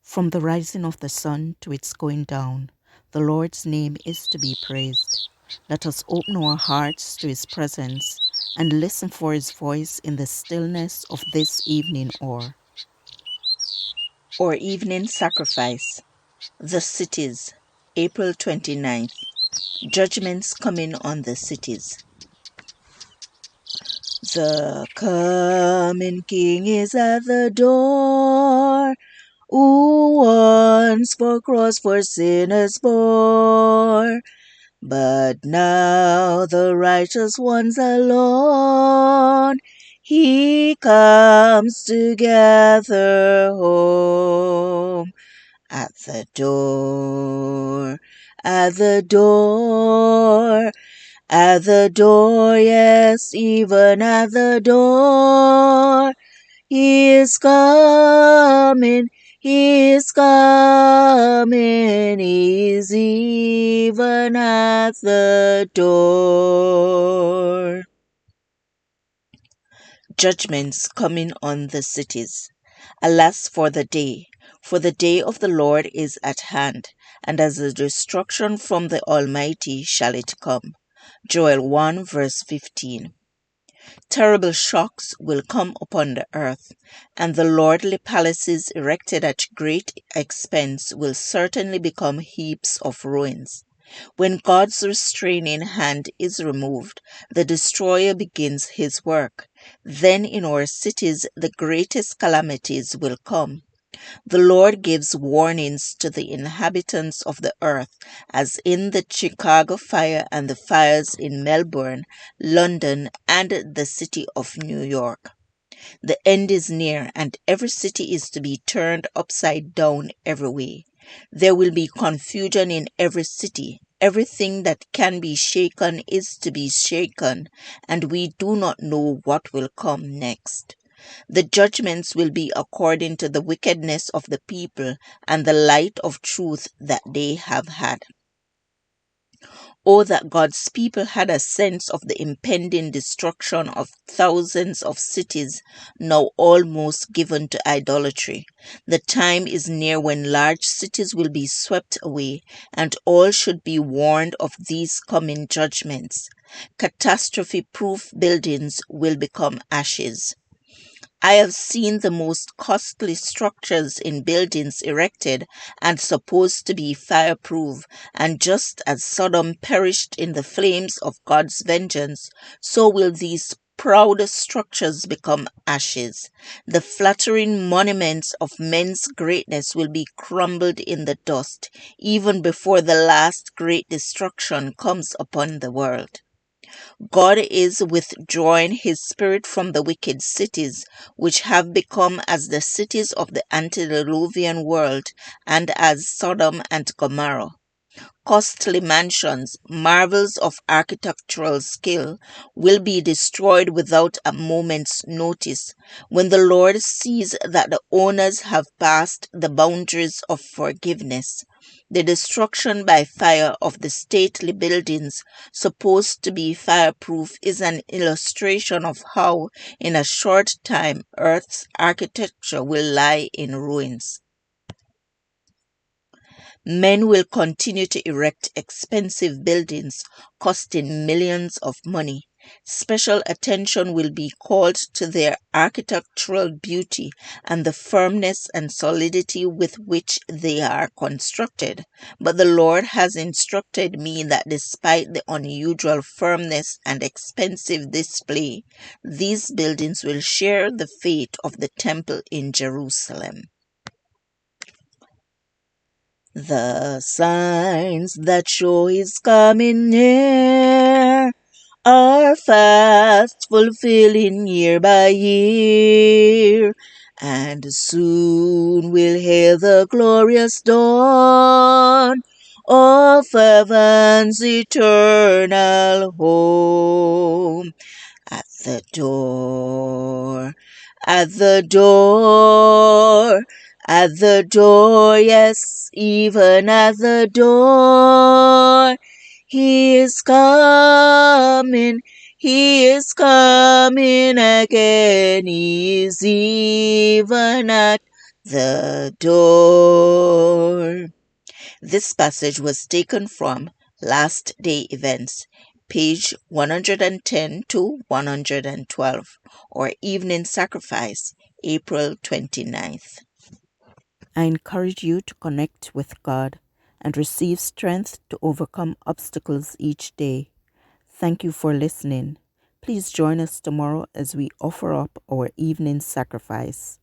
From the rising of the sun to its going down, the Lord's name is to be praised. Let us open our hearts to his presence and listen for his voice in the stillness of this evening hour. Our evening sacrifice. The cities. April 29th. Judgments coming on the cities. The coming King is at the door. Who once for cross for sinners bore, but now the righteous ones alone he comes to gather home. At the door, at the door, at the door, yes, even at the door. He is coming, he is coming, he is even at the door. Judgments coming on the cities. Alas for the day of the Lord is at hand, and as a destruction from the Almighty shall it come. Joel 1 verse 15. Terrible shocks will come upon the earth, and the lordly palaces erected at great expense will certainly become heaps of ruins. When God's restraining hand is removed, the destroyer begins his work. Then in our cities the greatest calamities will come. The Lord gives warnings to the inhabitants of the earth, as in the Chicago fire and the fires in Melbourne, London, and the city of New York. The end is near, and every city is to be turned upside down every way. There will be confusion in every city. Everything that can be shaken is to be shaken, and we do not know what will come next. The judgments will be according to the wickedness of the people and the light of truth that they have had. Oh, that God's people had a sense of the impending destruction of thousands of cities now almost given to idolatry. The time is near when large cities will be swept away, and all should be warned of these coming judgments. Catastrophe-proof buildings will become ashes. I have seen the most costly structures in buildings erected and supposed to be fireproof, and just as Sodom perished in the flames of God's vengeance, so will these proud structures become ashes. The flattering monuments of men's greatness will be crumbled in the dust, even before the last great destruction comes upon the world. God is withdrawing his spirit from the wicked cities, which have become as the cities of the antediluvian world and as Sodom and Gomorrah. Costly mansions, marvels of architectural skill, will be destroyed without a moment's notice when the Lord sees that the owners have passed the boundaries of forgiveness. The destruction by fire of the stately buildings supposed to be fireproof is an illustration of how, in a short time, Earth's architecture will lie in ruins. Men will continue to erect expensive buildings costing millions of money. Special attention will be called to their architectural beauty and the firmness and solidity with which they are constructed. But the Lord has instructed me that despite the unusual firmness and expensive display, these buildings will share the fate of the temple in Jerusalem. The signs that show his coming near are fast fulfilling year by year, and soon we'll hail the glorious dawn of heaven's eternal home. At the door, at the door, at the door, yes, even at the door. He is coming again. He is even at the door. This passage was taken from Last Day Events, page 110 to 112, or Evening Sacrifice, April 29th. I encourage you to connect with God and receive strength to overcome obstacles each day. Thank you for listening. Please join us tomorrow as we offer up our evening sacrifice.